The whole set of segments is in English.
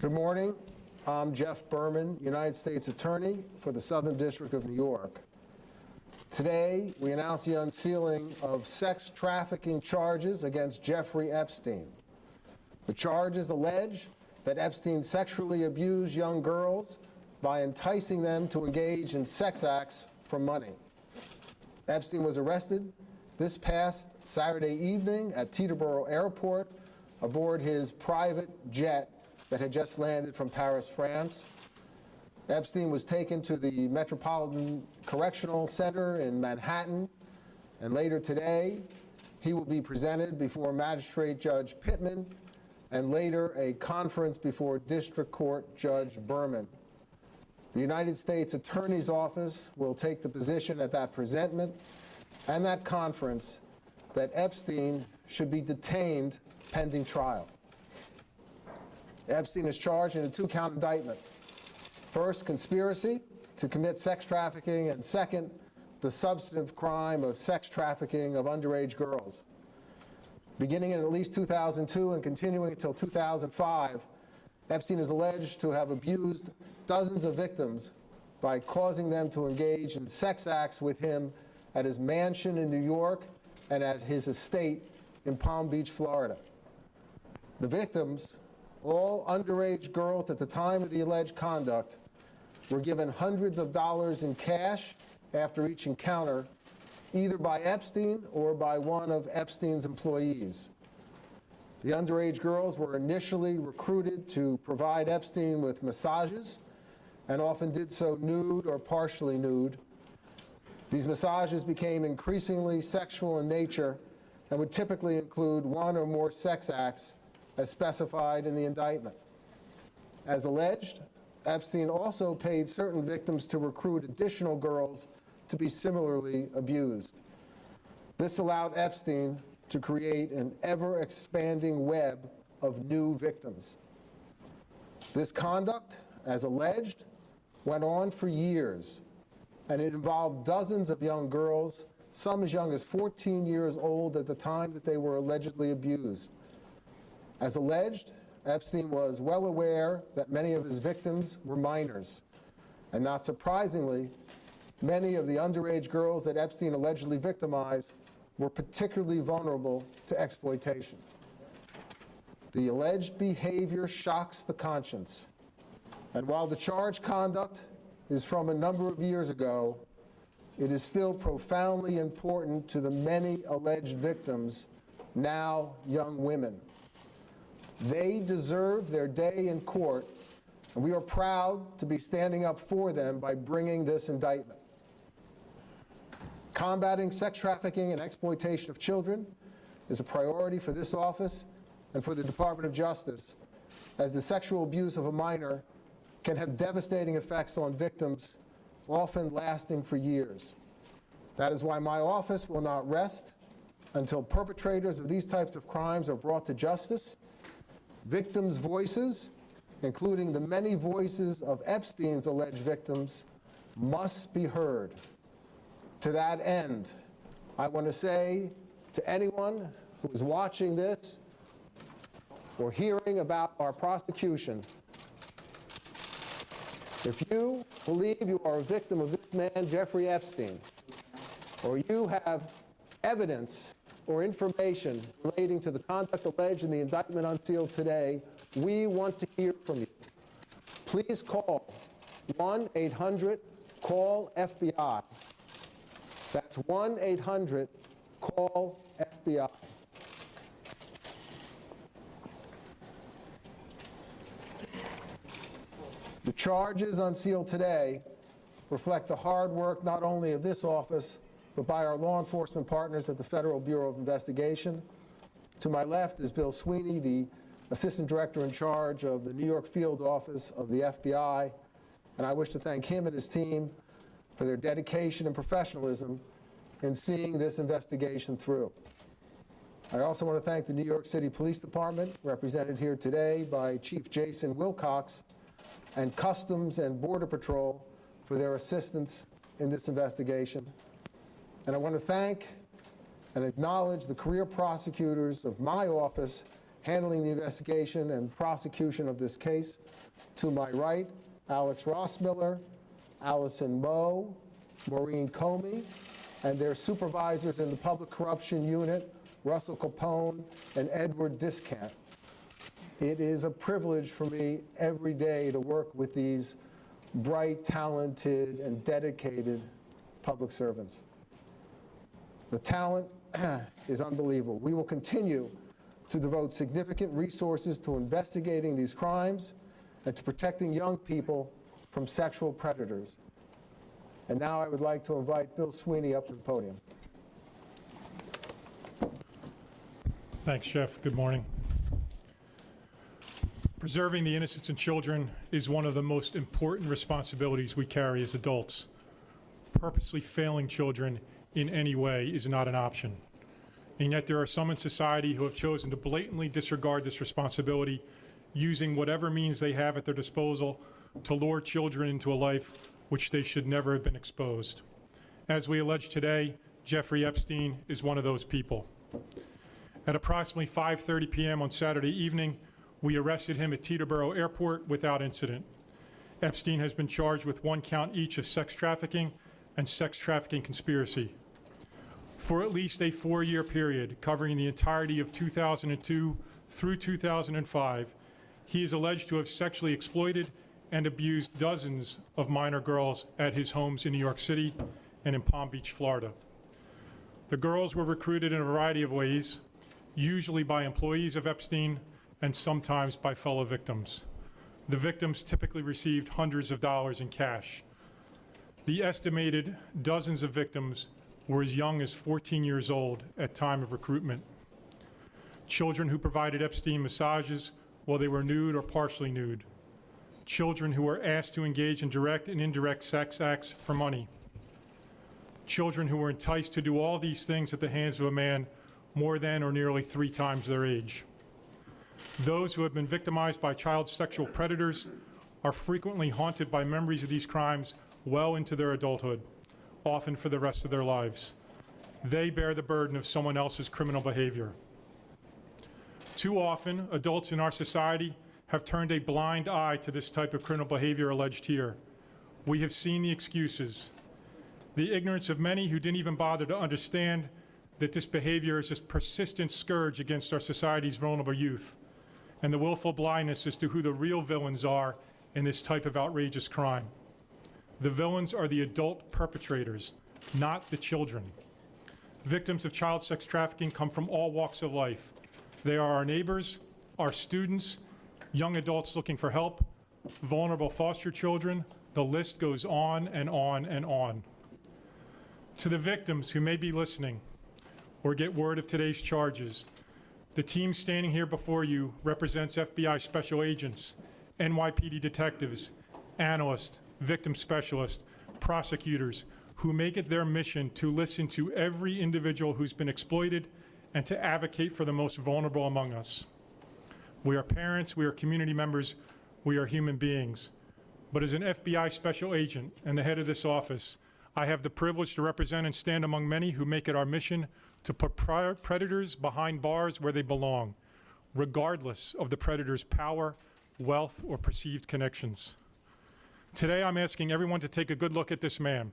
Good morning. I'm Geoff Berman, United States Attorney for the Southern District of New York. Today, we announce the unsealing of sex trafficking charges against Jeffrey Epstein. The charges allege that Epstein sexually abused young girls by enticing them to engage in sex acts for money. Epstein was arrested this past Saturday evening at Teterboro Airport aboard his private jet that had just landed from Paris, France. Epstein was taken to the Metropolitan Correctional Center in Manhattan, and later today, he will be presented before Magistrate Judge Pittman, and later a conference before District Court Judge Berman. The United States Attorney's Office will take the position at that presentment and that conference that Epstein should be detained pending trial. Epstein is charged in a two-count indictment. First, conspiracy to commit sex trafficking, and second, the substantive crime of sex trafficking of underage girls. Beginning in at least 2002 and continuing until 2005, Epstein is alleged to have abused dozens of victims by causing them to engage in sex acts with him at his mansion in New York and at his estate in Palm Beach, Florida. The victims, all underage girls at the time of the alleged conduct, were given hundreds of dollars in cash after each encounter, either by Epstein or by one of Epstein's employees. The underage girls were initially recruited to provide Epstein with massages, and often did so nude or partially nude. These massages became increasingly sexual in nature and would typically include one or more sex acts as specified in the indictment. As alleged, Epstein also paid certain victims to recruit additional girls to be similarly abused. This allowed Epstein to create an ever-expanding web of new victims. This conduct, as alleged, went on for years, and it involved dozens of young girls, some as young as 14 years old at the time that they were allegedly abused. As alleged, Epstein was well aware that many of his victims were minors, and not surprisingly, many of the underage girls that Epstein allegedly victimized were particularly vulnerable to exploitation. The alleged behavior shocks the conscience, and while the charged conduct is from a number of years ago, it is still profoundly important to the many alleged victims, now young women. They deserve their day in court, and we are proud to be standing up for them by bringing this indictment. Combating sex trafficking and exploitation of children is a priority for this office and for the Department of Justice, as the sexual abuse of a minor can have devastating effects on victims, often lasting for years. That is why my office will not rest until perpetrators of these types of crimes are brought to justice. Victims' voices, including the many voices of Epstein's alleged victims, must be heard. To that end, I want to say to anyone who is watching this or hearing about our prosecution, if you believe you are a victim of this man, Jeffrey Epstein, or you have evidence or information relating to the conduct alleged in the indictment unsealed today, we want to hear from you. Please call 1-800-CALL-FBI. That's 1-800-CALL-FBI. The charges unsealed today reflect the hard work not only of this office, but by our law enforcement partners at the Federal Bureau of Investigation. To my left is Bill Sweeney, the Assistant Director in charge of the New York Field Office of the FBI, and I wish to thank him and his team for their dedication and professionalism in seeing this investigation through. I also want to thank the New York City Police Department, represented here today by Chief Jason Wilcox, and Customs and Border Patrol for their assistance in this investigation. And I want to thank and acknowledge the career prosecutors of my office handling the investigation and prosecution of this case. To my right, Alex Rossmiller, Allison Moe, Maureen Comey, and their supervisors in the Public Corruption Unit, Russell Capone and Edward Discant. It is a privilege for me every day to work with these bright, talented, and dedicated public servants. The talent is unbelievable. We will continue to devote significant resources to investigating these crimes and to protecting young people from sexual predators. And now I would like to invite Bill Sweeney up to the podium. Thanks, Jeff. Good morning. Preserving the innocence of children is one of the most important responsibilities we carry as adults. Purposely failing children in any way is not an option. And yet there are some in society who have chosen to blatantly disregard this responsibility, using whatever means they have at their disposal to lure children into a life which they should never have been exposed. As we allege today, Jeffrey Epstein is one of those people. At approximately 5:30 p.m. on Saturday evening, we arrested him at Teterboro Airport without incident. Epstein has been charged with 1 count each of sex trafficking and sex trafficking conspiracy. For at least a 4-year period covering the entirety of 2002 through 2005, he is alleged to have sexually exploited and abused dozens of minor girls at his homes in New York City and in Palm Beach, Florida. The girls were recruited in a variety of ways, usually by employees of Epstein and sometimes by fellow victims. The victims typically received hundreds of dollars in cash. The estimated dozens of victims were as young as 14 years old at time of recruitment. Children who provided Epstein massages while they were nude or partially nude. Children who were asked to engage in direct and indirect sex acts for money. Children who were enticed to do all these things at the hands of a man more than or nearly 3 times their age. Those who have been victimized by child sexual predators are frequently haunted by memories of these crimes well into their adulthood, often for the rest of their lives. They bear the burden of someone else's criminal behavior. Too often, adults in our society have turned a blind eye to this type of criminal behavior alleged here. We have seen the excuses, the ignorance of many who didn't even bother to understand that this behavior is a persistent scourge against our society's vulnerable youth, and the willful blindness as to who the real villains are in this type of outrageous crime. The villains are the adult perpetrators, not the children. Victims of child sex trafficking come from all walks of life. They are our neighbors, our students, young adults looking for help, vulnerable foster children. The list goes on and on and on. To the victims who may be listening or get word of today's charges, the team standing here before you represents FBI special agents, NYPD detectives, analysts, victim specialists, prosecutors, who make it their mission to listen to every individual who's been exploited and to advocate for the most vulnerable among us. We are parents, we are community members, we are human beings. But as an FBI special agent and the head of this office, I have the privilege to represent and stand among many who make it our mission to put predators behind bars where they belong, regardless of the predator's power, wealth, or perceived connections. Today, I'm asking everyone to take a good look at this man.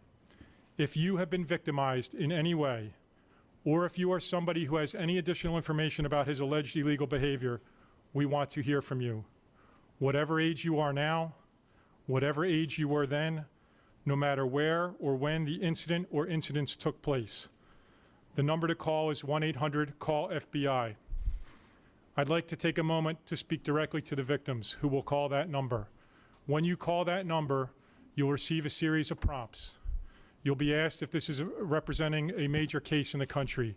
If you have been victimized in any way, or if you are somebody who has any additional information about his alleged illegal behavior, we want to hear from you. Whatever age you are now, whatever age you were then, no matter where or when the incident or incidents took place. The number to call is 1-800-CALL-FBI. I'd like to take a moment to speak directly to the victims who will call that number. When you call that number, you'll receive a series of prompts. You'll be asked if this is representing a major case in the country.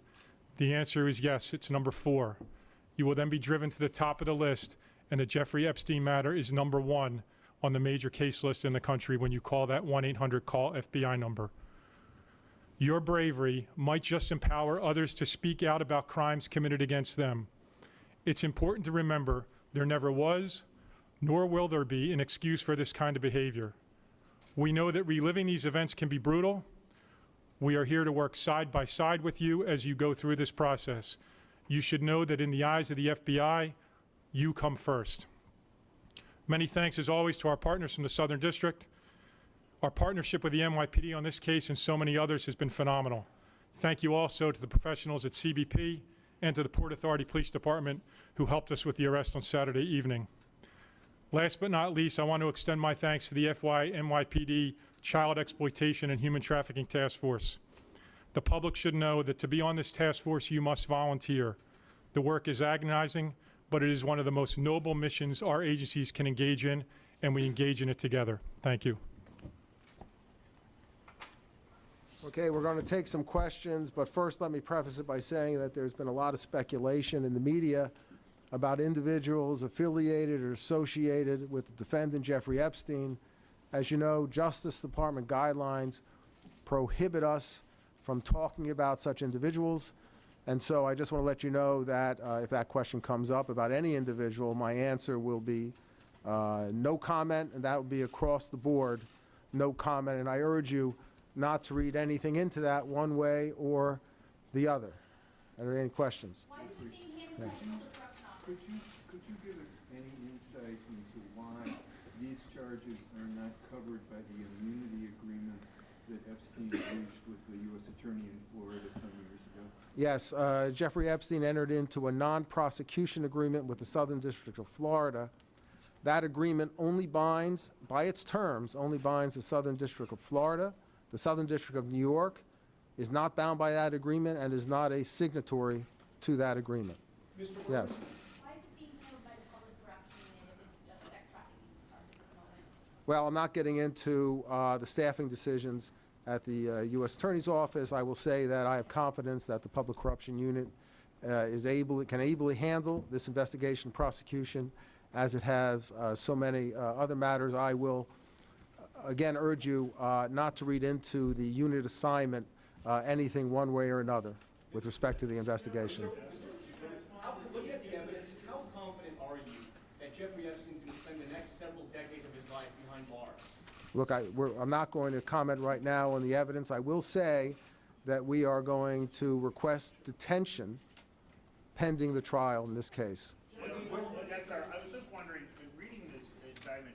The answer is yes, it's number 4. You will then be driven to the top of the list, and the Jeffrey Epstein matter is number 1 on the major case list in the country when you call that 1-800-CALL-FBI number. Your bravery might just empower others to speak out about crimes committed against them. It's important to remember there never was, nor will there be, an excuse for this kind of behavior. We know that reliving these events can be brutal. We are here to work side by side with you as you go through this process. You should know that in the eyes of the FBI, You come first. Many thanks, as always, to our partners from the Southern District. Our partnership with the NYPD on this case and so many others has been phenomenal. Thank you also to the professionals at CBP and to the Port Authority Police Department who helped us with the arrest on Saturday evening. Last but not least, I want to extend my thanks to the NYPD Child Exploitation and Human Trafficking Task Force. The public should know that to be on this task force, you must volunteer. The work is agonizing, but it is one of the most noble missions our agencies can engage in, and we engage in it together. Thank you. Okay, we're going to take some questions, but first let me preface it by saying that there's been a lot of speculation in the media about individuals affiliated or associated with the defendant, Jeffrey Epstein. As you know, Justice Department guidelines prohibit us from talking about such individuals, and so I just want to let you know that if that question comes up about any individual, my answer will be no comment, and that will be across the board, no comment, and I urge you not to read anything into that one way or the other. Are there any questions? Why is it being handled by the public corruption office? Could you give us any insight into why these charges are not covered by the immunity agreement that Epstein reached with the U.S. Attorney in Florida some years ago? Yes, Jeffrey Epstein entered into a non-prosecution agreement with the Southern District of Florida. That agreement only binds, by its terms, only binds the Southern District of Florida. The Southern District of New York is not bound by that agreement and is not a signatory to that agreement. Mr. Yes. Why is it being handled by the public corruption unit if it's just sex trafficking charges at the moment? Well, I'm not getting into the staffing decisions at the U.S. Attorney's Office. I will say that I have confidence that the Public Corruption Unit can ably handle this investigation and prosecution as it has so many other matters. I will again urge you not to read into the unit assignment anything one way or another with respect to the investigation. Looking at the evidence, how confident are you that Jeffrey Epstein is going to spend the next several decades of his life behind bars? Look, I'm not going to comment right now on the evidence. I will say that we are going to request detention pending the trial in this case. Yes, sir. I was just wondering, reading this indictment,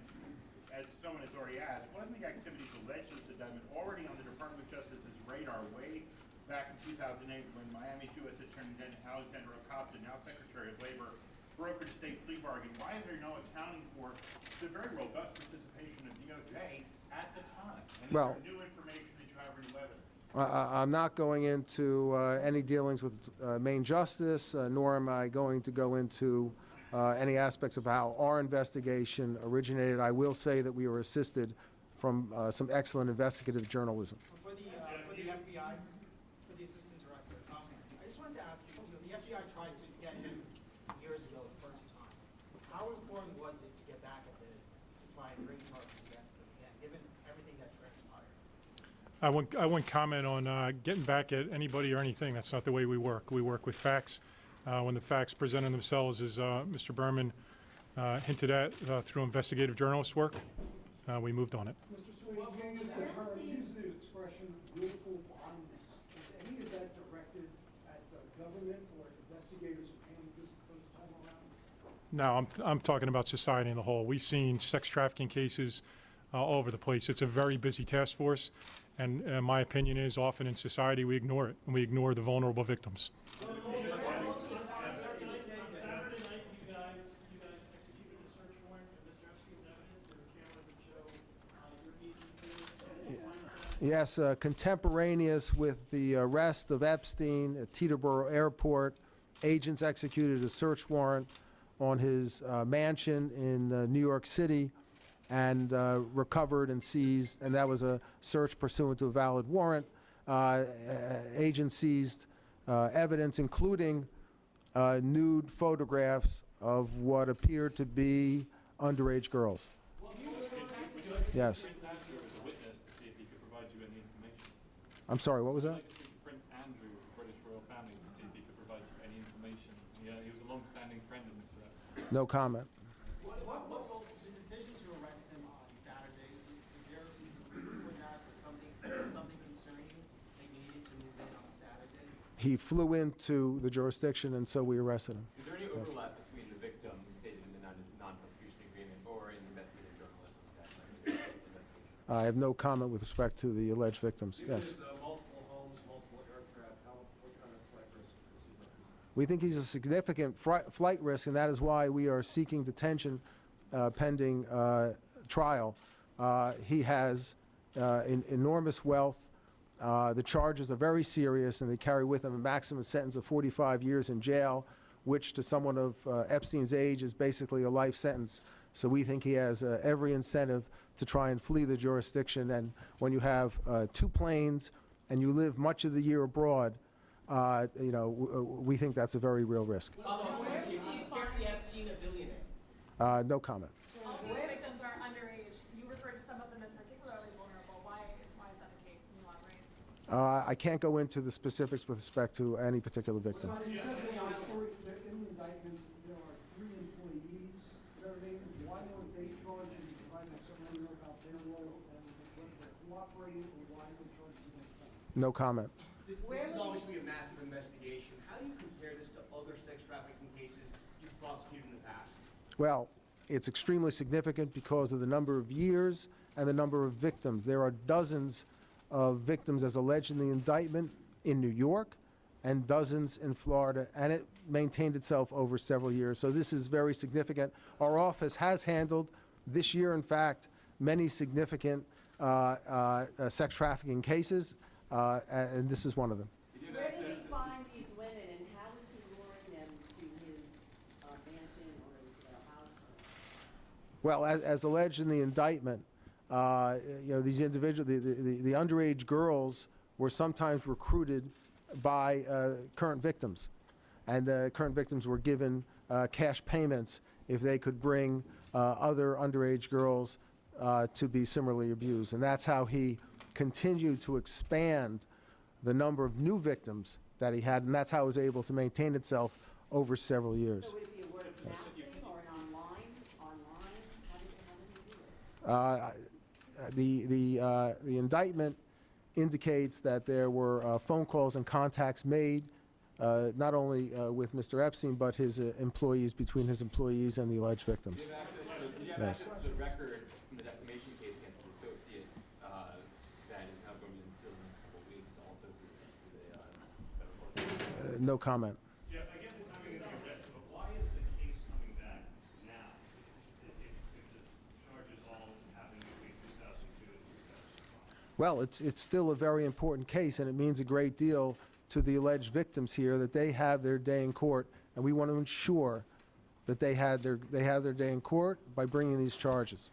as someone has already asked, wasn't the activities alleged in this indictment already on the Department of Justice's radar way back in 2008 when Miami's U.S. Attorney General Alexander Acosta, now Secretary of Labor, brokered a state plea bargain? Why is there no accounting for the very robust participation of DOJ at the time? And is there new information that you have or new evidence? I'm not going into any dealings with Maine Justice, nor am I going to go into any aspects of how our investigation originated. I will say that we were assisted from some excellent investigative journalism. For the FBI, for the assistant director, I just wanted to ask you, the FBI tried to get him years ago the first time. How important was it to get back at this, to try and bring charges against him again, given everything that transpired? I wouldn't comment on getting back at anybody or anything. That's not the way we work. We work with facts. When the facts presented themselves, as Mr. Berman hinted at through investigative journalist work, we moved on it. Mr. Sweet, you used the expression willful blindness. Is any of that directed at the government or investigators who handled this the first time around? No, I'm talking about society in the whole. We've seen sex trafficking cases all over the place. It's a very busy task force, and my opinion is often in society we ignore it, and we ignore the vulnerable victims. Yes, contemporaneous with the arrest of Epstein at Teterboro Airport, agents executed a search warrant on his mansion in New York City and recovered and seized, and that was a search pursuant to a valid warrant. Agents seized evidence, including nude photographs of what appeared to be underage girls. Yes. I'm sorry, what was that? Prince Andrew of the British royal family to see if he could provide you any information. He was a long-standing friend of Mr. Epstein. No comment. The decision to arrest him on Saturday, is there a reason for that? Was something concerning that you needed to move in on Saturday? He flew into the jurisdiction, and so we arrested him. Is there any overlap between the victims, say I have no comment with respect to the alleged victims. If Yes. there's multiple homes, multiple aircraft, what kind of flight risk does he represent? We think he's a significant flight risk, and that is why we are seeking detention pending trial. He has enormous wealth. The charges are very serious, and they carry with them a maximum sentence of 45 years in jail, which to someone of Epstein's age is basically a life sentence. So we think he has every incentive to try and flee the jurisdiction. And when you have 2 planes and you live much of the year abroad, we think that's a very real risk. Is Jeffrey Epstein a billionaire? No comment. All these victims are underage. You referred to some of them as particularly vulnerable. Why is that the case? Can you elaborate? I can't go into the specifics with respect to any particular victim. But you said in the indictment, there are 3 employees that are named. Why weren't they charged and provide some idea about their role and whether they're cooperating or why were charges against them? No comment. This is obviously a massive investigation. How do you compare this to other sex trafficking cases you've prosecuted in the past? Well, it's extremely significant because of the number of years and the number of victims. There are dozens of victims as alleged in the indictment in New York and dozens in Florida, and it maintained itself over several years. So this is very significant. Our office has handled this year, in fact, many significant sex trafficking cases, and this is one of them. Where did he find these women, and how is he luring them to his mansion or his house? Well, as alleged in the indictment, these individuals, the underage girls were sometimes recruited by current victims, and the current victims were given cash payments if they could bring other underage girls to be similarly abused. And that's how he continued to expand the number of new victims that he had, and that's how it was able to maintain itself over several years. So would it be a word of mouth thing or an online? How did he do it? The indictment indicates that there were phone calls and contacts made not only with Mr. Epstein, but his employees, between his employees and the alleged victims. Did you have access to the record from the defamation case against the associate that is now going to be unsealed in the next couple of weeks, also through the federal court? No comment. Jeff, I get the timing of the arrest, but why is the case coming back now? If the charges all happened between 2002 and 2005? Well, it's still a very important case, and it means a great deal to the alleged victims here that they have their day in court, and we want to ensure that they have their day in court by bringing these charges.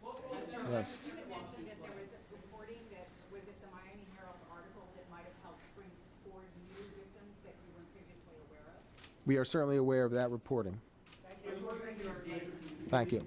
Yes. You had mentioned that there was a reporting that, was it the Miami Herald article that might have helped bring 4 new victims that you weren't previously aware of? We are certainly aware of that reporting. Thank you.